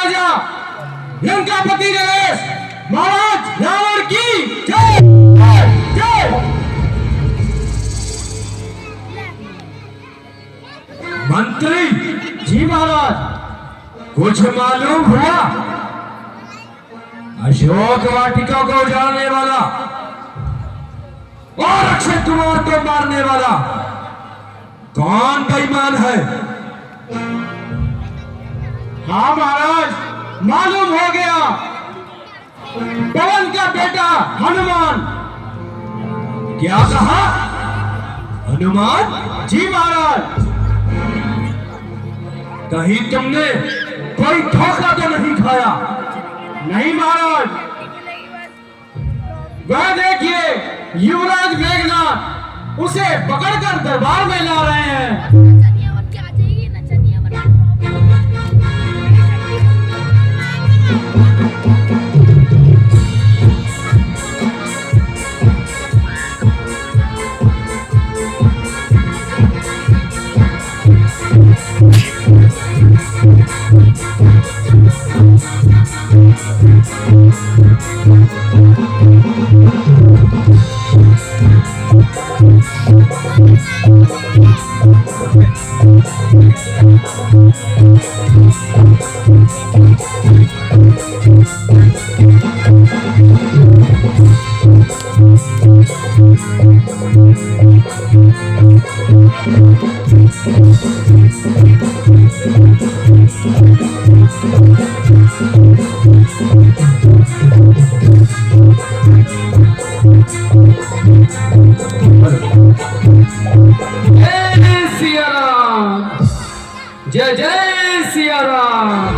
राजा लंकापति नरेश महाराज रावण की जय जय। मंत्री जी महाराज, कुछ मालूम हुआ? अशोक वाटिका को उजाड़ने वाला और अक्षय कुमार को मारने वाला कौन बेईमान है? हाँ महाराज, मालूम हो गया। पवन का बेटा हनुमान। क्या कहा? हनुमान जी महाराज, कहीं तुमने कोई धोखा तो नहीं खाया? नहीं महाराज, वह देखिए युवराज मेघनाथ उसे पकड़कर दरबार में ला रहे हैं। जय जय सिया राम।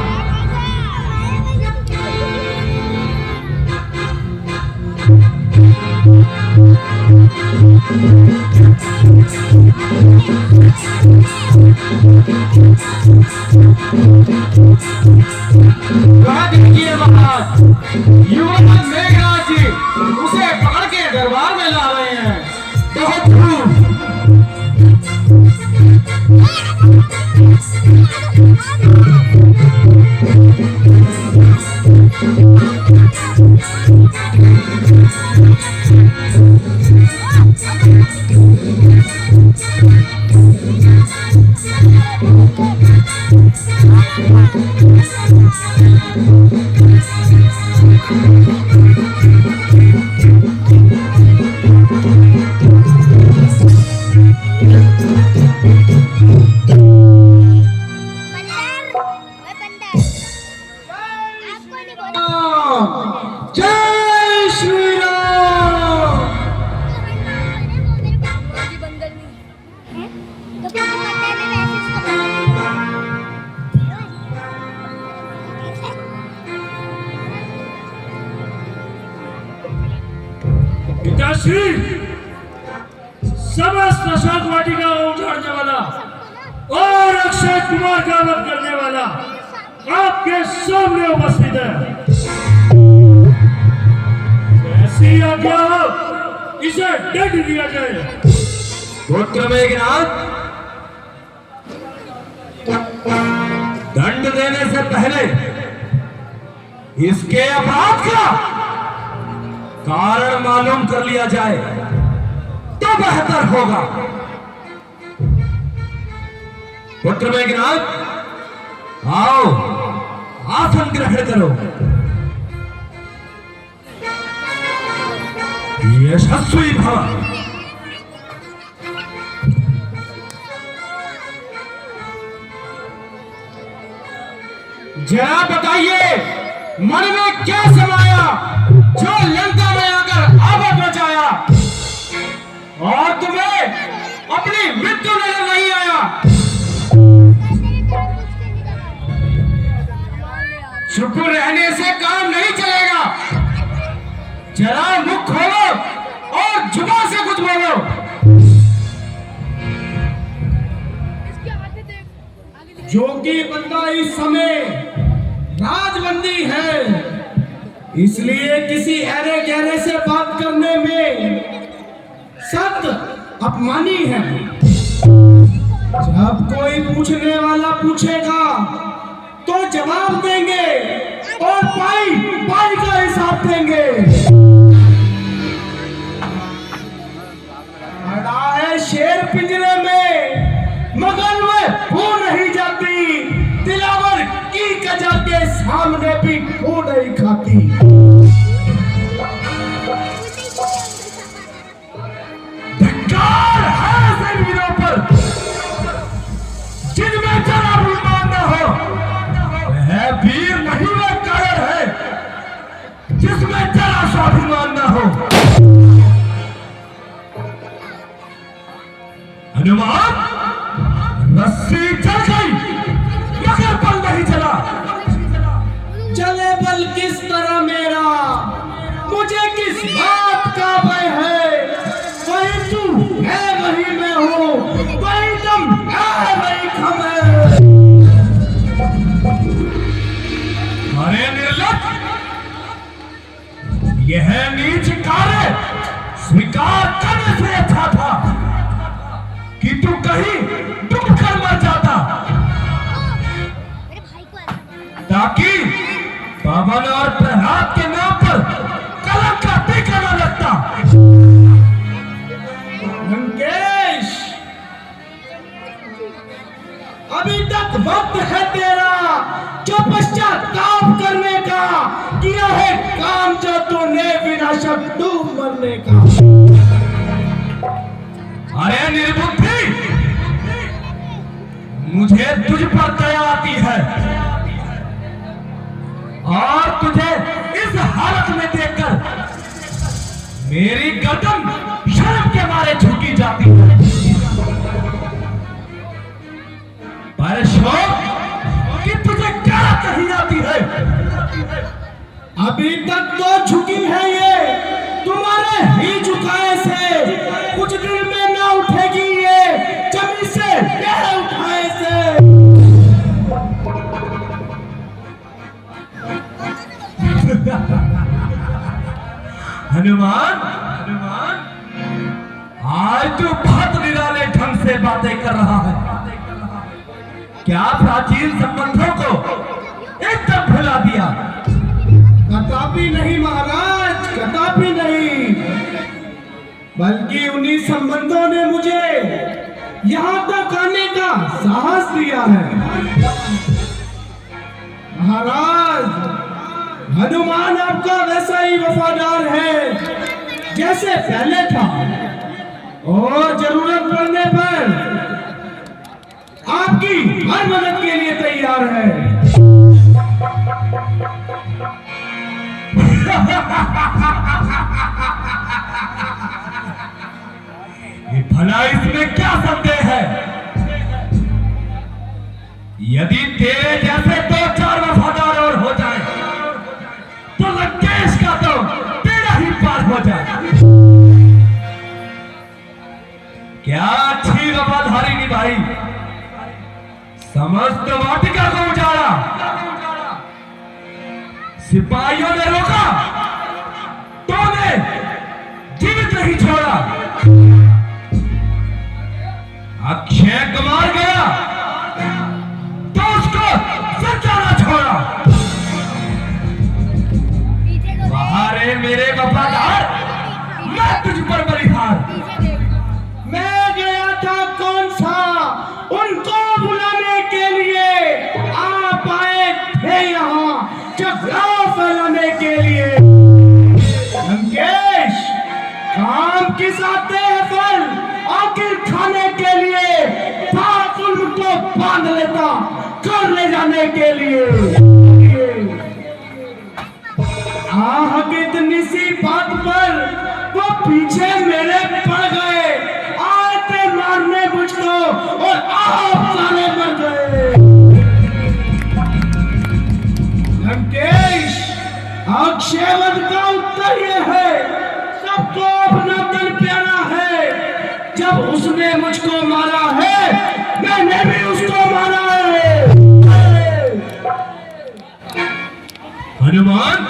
देखिए महाराज, युवराज मेघनाथ जी उसे पकड़ के दरबार में ला रहे हैं। बहुत धूम। जय श्री राम। पिताश्री, समस्त अशोक वाटिका को उजाड़ने वाला और अक्षय कुमार का वध करने वाला आपके सामने उपस्थित है। ऐसी आज्ञा हो, इसे दंड दिया जाए। पुत्र मेघनाथ, दंड देने से पहले इसके अपराध का कारण मालूम कर लिया जाए तो बेहतर होगा। पुत्र मेघनाथ, आओ आसन ग्रहण करो। यशस्वी भव। जरा बताइए, मन में क्या समाया जो लंका में आकर आफत मचाया और तुम्हें अपनी मृत्यु नजर नहीं आया? चुप रहने से काम नहीं चलेगा। जरा मुख खोलो और जुबान से कुछ बोलो। जो कि बंदा इस समय राजबंदी है, इसलिए किसी अरे गहरे से बात करने में सख्त अपमानी है। जब कोई पूछने वाला पूछेगा तो जवाब देंगे, एक अजर के सामने भी खो नहीं खाती। धिक्कार है ऐसे वीरों पर जिनमें जरा अभिमान न हो। वह वीर नहीं, वह कायर है जिसमें जरा स्वाभिमान न हो। हनुमान, रस्सी चल गई मगर बल नहीं चला। चले बल किस तरह मेरा, मुझे किस बात का भय है। वही तू है वही मैं हूँ, वही तुम है वही हम है। अरे निर्लज, यह नीच कार्य स्वीकार करने से अच्छा था कि तू कहीं डूब कर मर जाता, ताकि पवन और प्रहलाद के नाम पर कलंक का टीका न लगता। लंकेश, अभी तक वक्त है तेरा जो पश्चाताप करने का। किया है काम जो तूने विनाशक डूब मरने का। अरे निर्बुद्धि, मुझे तुझ पर दया आती है और तुझे इस हालत में देखकर मेरी गर्दन शर्म के मारे झुकी जाती है। पर शोक कि तुझे क्या कही जाती है। अभी तक तो झुकी है ये तुम्हारे ही झुकाए से, कुछ दिन में ना उठेगी ये जमीन से ये उठाए से। हनुमान, आज तू बहुत निराले ढंग से बातें कर रहा है। क्या प्राचीन संबंधों को एकदम भुला दिया? कदापि नहीं महाराज, कदापि नहीं। बल्कि उन्हीं संबंधों ने मुझे यहाँ तक आने का साहस दिया है। महाराज, हनुमान आपका वैसा ही वफादार है जैसे पहले था और जरूरत पड़ने पर आपकी हर मदद के लिए तैयार है। ये भला इसमें क्या संदेह है? यदि तेरे जैसे दो चार वफादार और हो जाए तो लंकेश का तो तेरा ही पार हो जाए। क्या अच्छी वफादारी निभाई, समस्त वाटिका को उजाड़ा, सिपाहियों ने रोका तो ने जीवित नहीं छोड़ा। अक्षय कुमार गया तो उसको सच्चा ना छोड़ा। बाहर मेरे वफादार, मैं तुझ पर बलिहार। मैं गया था कौन सा उनको बुलाने के लिए, आप आए थे यहाँ झगड़ा फैलाने के लिए। लंकेश, काम किस आते हैं फल आखिर खाने के लिए, पाप उनको बांध लेता कर ले जाने के लिए। आह, कितनी सी बात पर वो पीछे मेरे पड़ गए, आए थे मारने मुझको और आप सारे मर गए। लंकेश, अक्षयवध का उत्तर यह है, सबको अपना तन प्यारा है। जब उसने मुझको मारा है, मैंने भी उसको मारा है। हनुमान,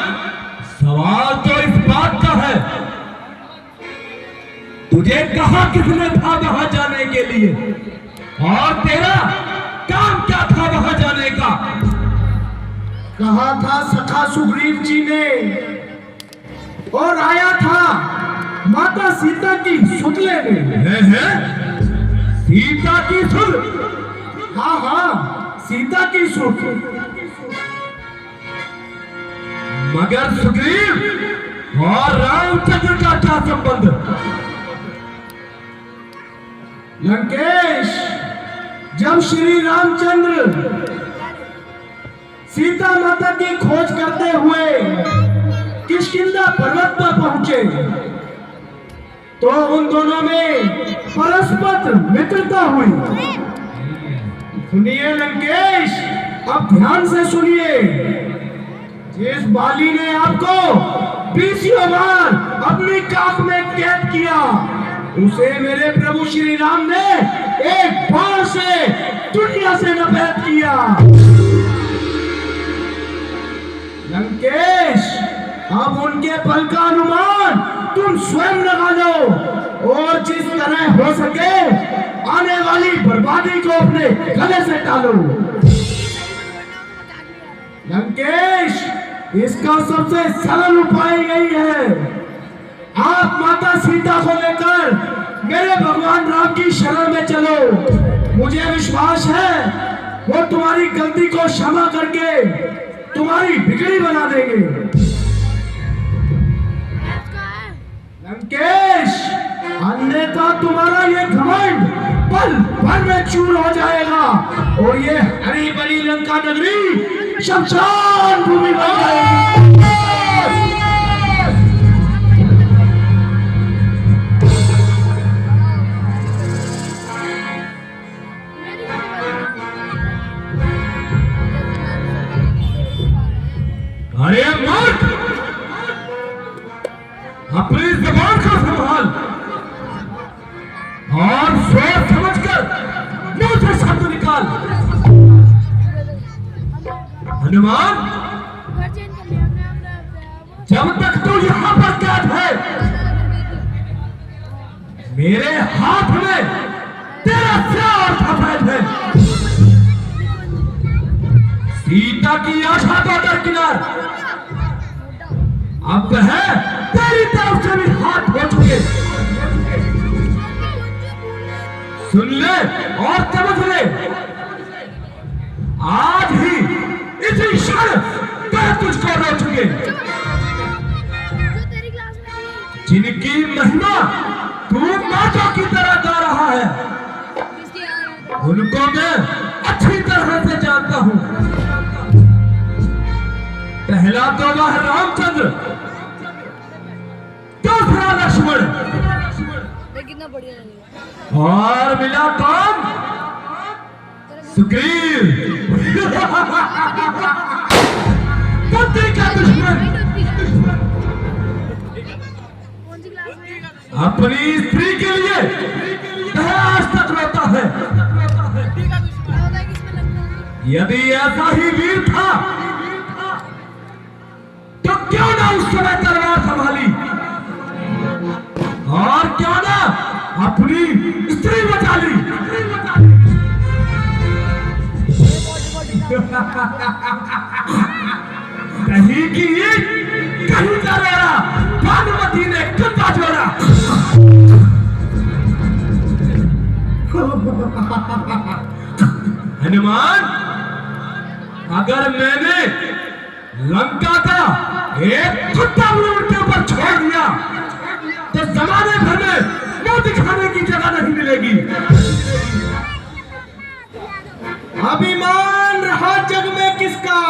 सवाल तो इस बात का है, तुझे कहा किसने था वहां जाने के लिए, और तेरा काम क्या था वहां जाने का? कहा था सखा सुग्रीव जी ने, और आया था माता सीता की सुध लेने। सीता की सुध? हाँ हाँ, सीता की सुध। मगर सुग्रीव और रामचंद्र का क्या संबंध? लंकेश, जब श्री रामचंद्र सीता माता की खोज करते हुए किष्किंधा पर्वत पर पहुंचे तो उन दोनों में परस्पर मित्रता हुई। सुनिए लंकेश, अब ध्यान से सुनिए। जिस बाली ने आपको 20 बार अपनी काख में कैद किया, उसे मेरे प्रभु श्री राम ने एक बार से दुनिया से नफरत किया। लंकेश, अब उनके पल का अनुमान तुम स्वयं लगा लो और जिस तरह हो सके आने वाली बर्बादी को अपने गले से टालो। लंकेश, इसका सबसे सरल उपाय यही है, आप माता सीता को लेकर मेरे भगवान राम की शरण में चलो। मुझे विश्वास है वो तुम्हारी गलती को क्षमा करके तुम्हारी बिगड़ी बना देंगे। लंकेश, अन्यथा तुम्हारा ये घमंड पल भर में चूर हो जाएगा और ये हरी भरी लंका नगरी शमशान भूमि बन जाएगी। अरे मूर्ख, अपनी जबान को संभाल और सोच समझकर मुंह से शब्द निकाल। हनुमान, जब तक तू यहाँ पर कैद है, मेरे हाथ में तेरा सिर सफेद है। सीता की आशा को दरकिनार, अब है तेरी तरफ से भी हाथ हो चुके। सुन ले और समझ ले, आज ही इसी क्षण मैं तुझको रो चुके। जिनकी महिमा तू माता की तरह गा रहा है, उनको मैं अच्छी तरह से जानता हूं। पहला तो वह रामचंद्र, दूसरा लक्ष्मण, कितना बढ़िया लगेगा। और मिला कौन? सुग्रीव, बुद्धि का दुश्मन। कौन सी क्लास में? अपनी स्त्री के लिए आज तक रोता है। यदि ऐसा ही वीर था तो क्यों ना उस समय तलवार संभाली और क्यों ना अपनी स्त्री बचा ली। कहीं की ईंट, कहीं का रेड़ा, भानुमती ने कुत्ता जोड़ा। हनुमान, अगर मैंने लंका का एक कुत्ता उनके ऊपर छोड़ दिया तो जमाने भर में मुंह दिखाने की जगह नहीं मिलेगी। अभिमान रहा जग में किसका,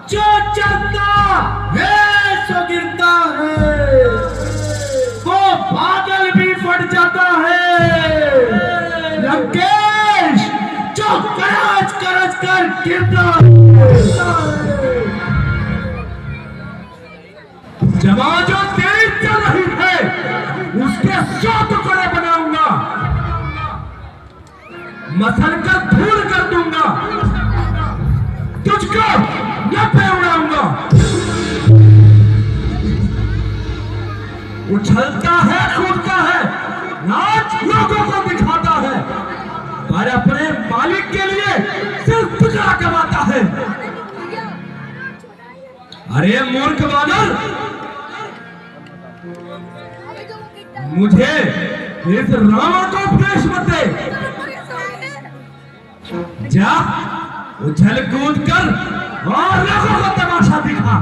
जो चलता है सो गिरता है, वो बादल भी फट जाता है। लंकेश, जो करज करज कर गिरता है। जमा जो तेज चल रही है उसके 100 टुकड़े बनाऊंगा, मसल कर धूल कर दूंगा, तुझको लपे उड़ाऊंगा। उछलता है, कूदता है, नाच लोगों को दिखाता है, पर अपने मालिक के लिए सिर्फ टुकड़ा कमाता है। अरे मूर्ख बादल, मुझे इस रावण को उपदेश मत दे। जा, उछल कूद कर और लोगों को तमाशा दिखा।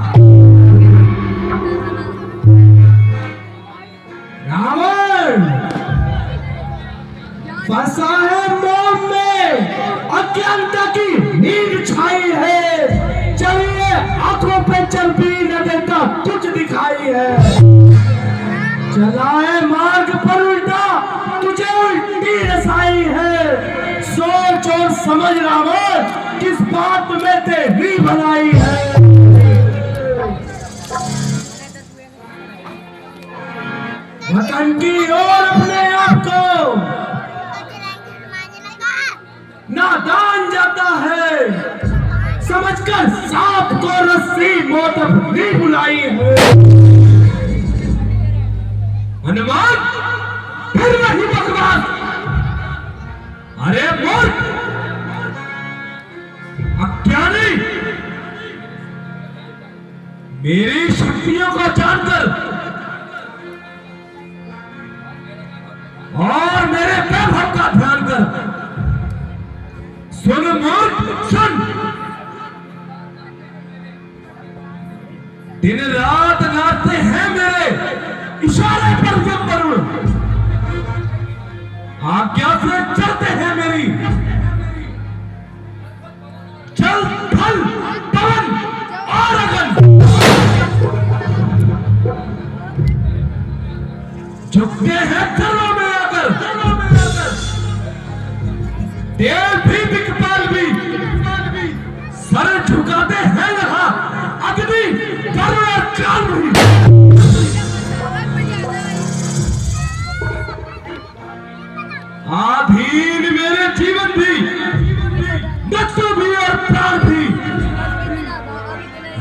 समझ रावण किस बात में तेरी भलाई है। वतन की ओर अपने आप को नादान जाता है, समझकर सांप को रस्सी मौत अपनी बुलाई है। हनुमान फिर वही बकवास। अरे मूर्ख, अज्ञानी, मेरी शक्तियों को जानकर और मेरे वैभव का ध्यान कर, सुन मूर्ख सुन, दिन रात नाचते हैं मेरे इशारे पर जो वरुण, आज्ञा से चलते हैं मेरी, जल थल पवन और अगन, झुकते हैं चरणों में आकर, देव भी दिक्पाल भी सर झुकाते हैं यहाँ, अग्नि वरुण और काल भी। आधीन मेरे जीवन भी, मृत्यु भी और प्राण भी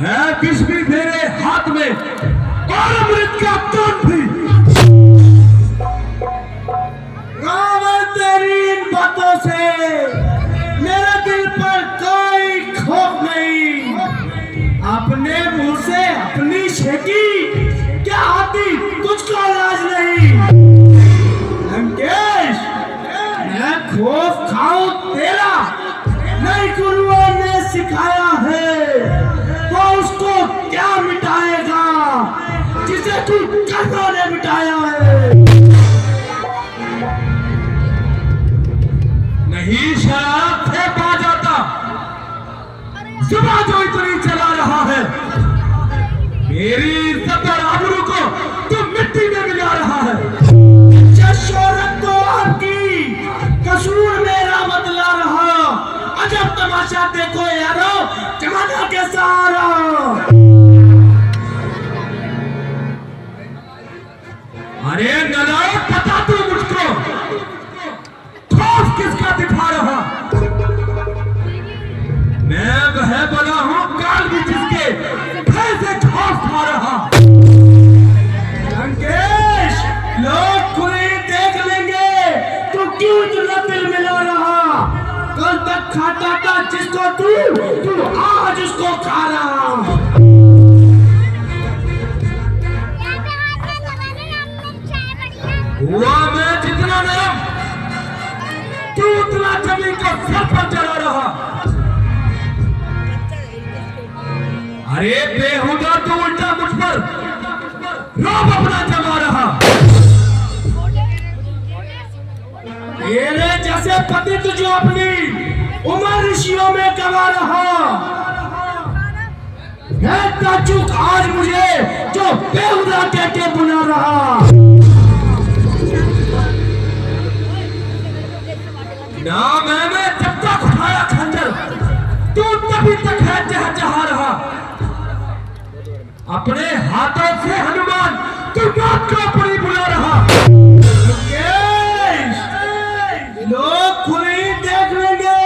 है, विष भी मेरे हाथ में और अमृत का तोड़ भी। रावण तेरी इन बातों से मेरे दिल पर कोई खौफ नहीं। अपने मुंह से अपनी छेकी क्या आती तुझको लाज नहीं। लंकेश, मैं खौफ खाऊं तेरा नहीं, गुरुओं ने सिखाया है, तो उसको क्या मिटाएगा जिसे तू कर्णों ने मिटाया है। नहीं शराब से बाज आता, जुबान जो इतनी चला रहा है, मेरी इज्जत और आबरू को तू मिट्टी में मिला रहा है। शोहरत तो आपकी कसूर मेरा बदला रहा, अजब तमाशा देखो यारो जमाना के सहारा। अरे नलायक, बता तू मुझको खौफ किसका दिखा रहा? मैं वह बना हूं काल भी जिसके भय से खौफ खा रहा। लंकेश, लोग खुली देख लेंगे तू क्यों इतना दिल मिला रहा। कल तक खाता था जिसको तू आज उसको खा रहा। हुआ मैं जितना नरम, तू उतना जमीन को सर पर चला रहा। अरे बेहुदा तू उल्टा मुझ पर रोब अपना जमा रहा। मेरे जैसे पति तुझे अपनी उम्र ऋषियों में गवा रहा है, ताजुक आज मुझे जो बेहुदा कहते बुला रहा। ना मैंने जब तक उठाया खंजर, तू तभी तक है चहचहा रहा। अपने हाथों से हनुमान तू मौत को अपनी बुला रहा। लोग खुली देख लेंगे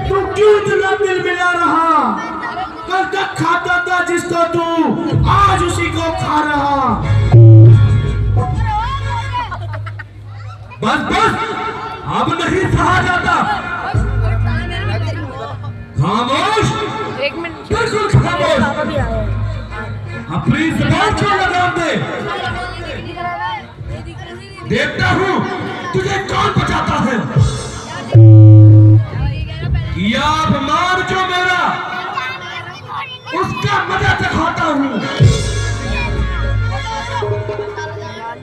तू क्यों इतना दिल मिला रहा। कल तक खाता था जिसको तू आज उसी को खा रहा। बस बस, अब नहीं सहा जाता। खामोश, एक मिनट, बिल्कुल खामोश, अपनी जुबान को लगाम दे। देखता हूं तुझे कौन बचाता है। किया अपमान जो मेरा, उसका मजा चखाता हूं।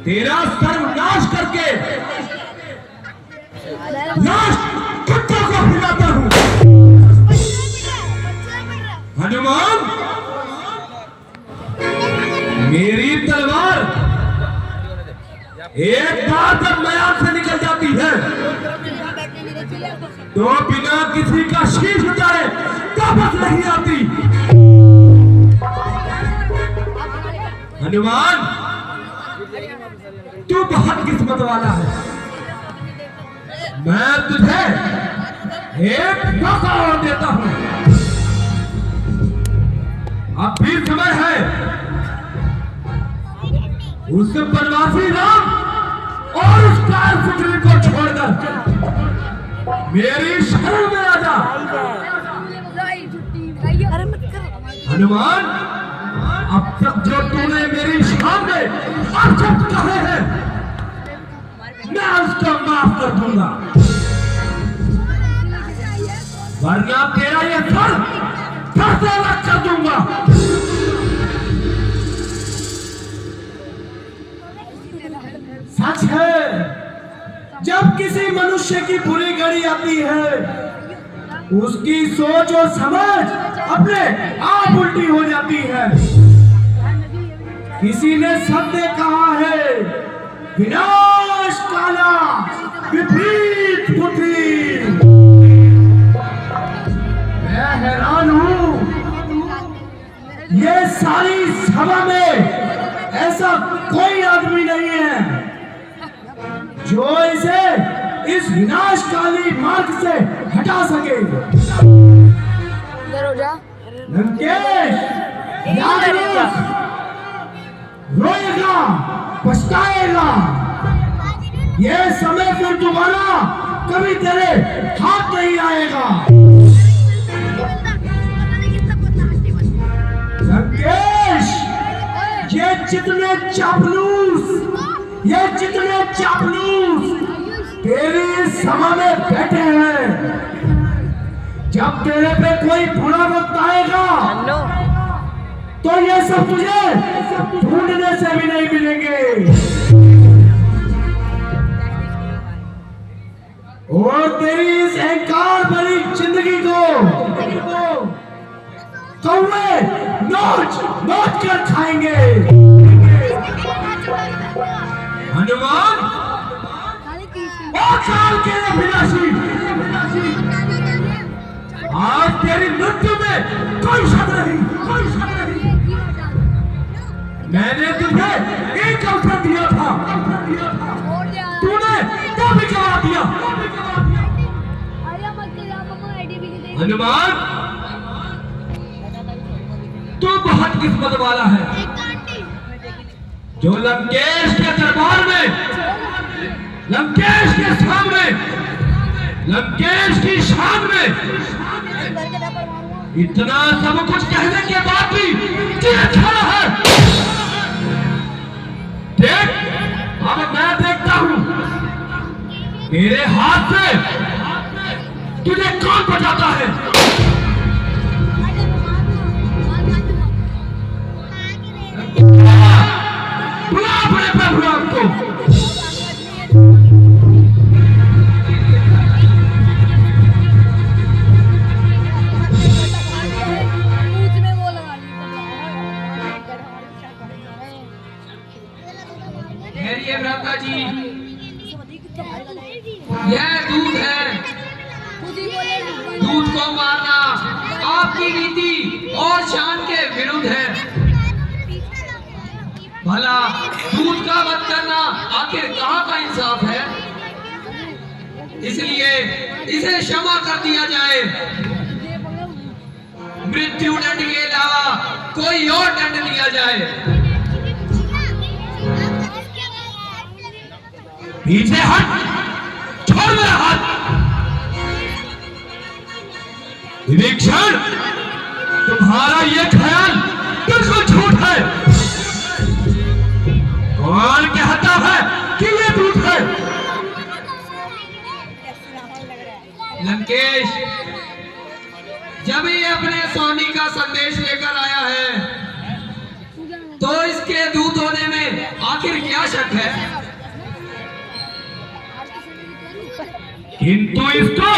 तेरा सर्वनाश करके लाश कुत्तों को खिलाता हूं। हनुमान, मेरी तलवार एक बार जब मैदान से निकल जाती है, तो बिना किसी का शीश उतारे वापस नहीं आती। हनुमान, तू बहुत किस्मत वाला है। मैं तुझे एक मौका और देता हूं। अब भी समय है। उस बनवासी राम और उस काल पुत्री को छोड़कर मेरी शरण में आ जा। अरे मत कर। हनुमान, अब तक जो तूने मेरी सामने अपशब्द कहे हैं, मैं उसको माफ कर दूंगा, वरना तेरा ये सर फिर से अलग कर दूंगा। सच है, जब किसी मनुष्य की बुरी घड़ी आती है, उसकी सोच और समझ अपने आप उल्टी हो जाती है। किसी ने सत्य कहा है, विनाश काला विपरीत बुद्धि। मैं हैरान हूं, ये सारी सभा में ऐसा कोई आदमी नहीं है जो इसे इस विनाशकाली मार्ग से हटा सके। इधर हो जा। लंकेश, याद रख, रोएगा, पछताएगा। ये समय फिर दोबारा कभी तेरे हाथ नहीं आएगा। लंकेश, ये जितने चापलूस तेरी सभा में बैठे हैं, जब तेरे पे कोई बुरा वक्त आएगा तो ये सब तुझे ढूंढने से भी नहीं मिलेंगे। और तेरी इस अहंकार भरी जिंदगी को कौवे नोच कर खाएंगे। हनुमान, और काल के विनाशी, आज तेरी मृत्यु में कोई शक नहीं। मैंने तुझे एक अवसर दिया था, तूने तो भी जवाब दिया। हनुमान, तू बहुत किस्मत वाला है जो लंकेश के दरबार में, लंकेश के सामने, लंकेश की शान में इतना सब कुछ कहने के बाद भी तुझे खड़ा है। देख, अब मैं देखता हूं मेरे हाथ से तुझे कौन बचाता है। बुला अपने प्रभु को। खैरिए भ्राता जी, यह दूध है। दूध को मारना आपकी नीति और शान के विरुद्ध है। भला दूध का वध करना आखिर कहाँ का इंसाफ है? इसलिए इसे क्षमा कर दिया जाए। मृत्यु दंड के अलावा कोई और दंड दिया जाए। पीछे हट, छोड़ मेरा हाथ। निरीक्षण, तुम्हारा ये ख्याल बिल्कुल झूठ है। कौन कहता है कि ये दूध है? लंकेश, जब ये अपने स्वामी का संदेश लेकर आया है तो इसके दूत होने में आखिर क्या शक है? किंतु इसको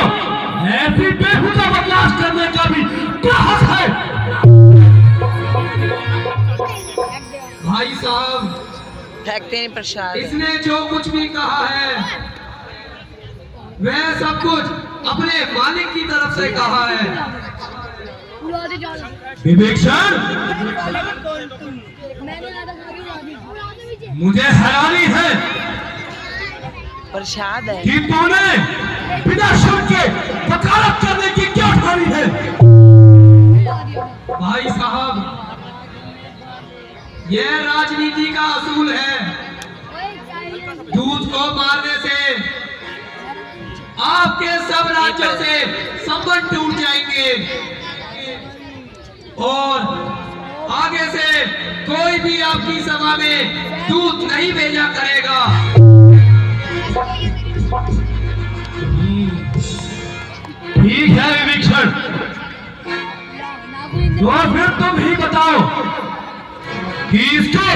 ऐसी बेहुदा बर्दाश्त करने का भी क्या हक है? भाई साहब, फेंकते नहीं प्रसाद। इसने जो कुछ भी कहा है वह सब कुछ अपने मालिक की तरफ से कहा है। विभीषण, मुझे हैरानी है प्रसाद है कि तूने बिना शुल्क के वकालत करने की क्यों ठानी है? भाई साहब, यह राजनीति का असूल है। दूध को मारने से आपके सब राज्यों से संबंध टूट जाएंगे और आगे से कोई भी आपकी सभा में दूध नहीं भेजा करेगा। ठीक है विभीषण, तो फिर तुम ही बताओ कि इसको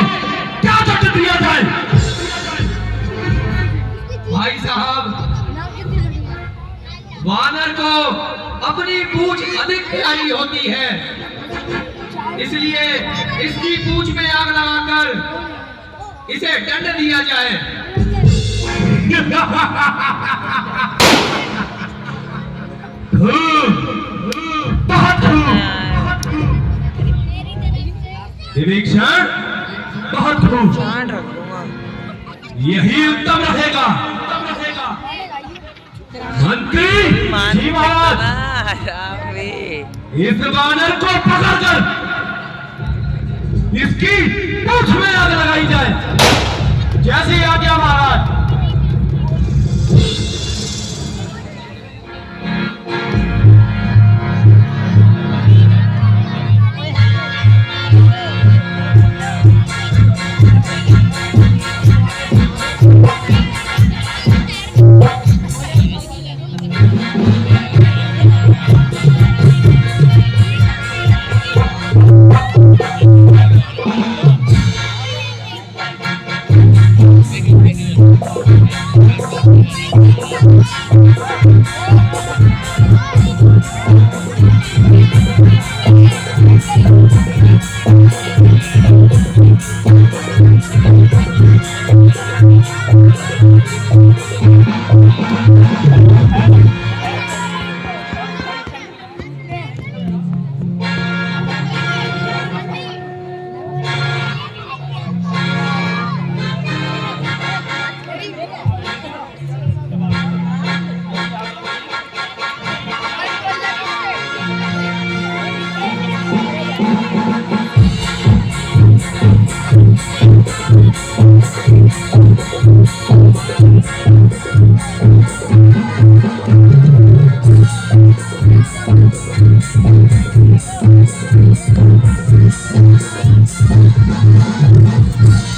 क्या दंड दिया जाए? भाई साहब, वानर को अपनी पूंछ अधिक प्यारी होती है, इसलिए इसकी पूंछ में आग लगाकर इसे दंड दिया जाए। बहुत खूब विभीषण, बहुत खूब, ध्यान रखूंगा यही उत्तम रहेगा। मंत्री श्रीमान, इस वानर को पकड़कर इसकी पूंछ में आग लगाई जाए। जैसी आज्ञा महाराज।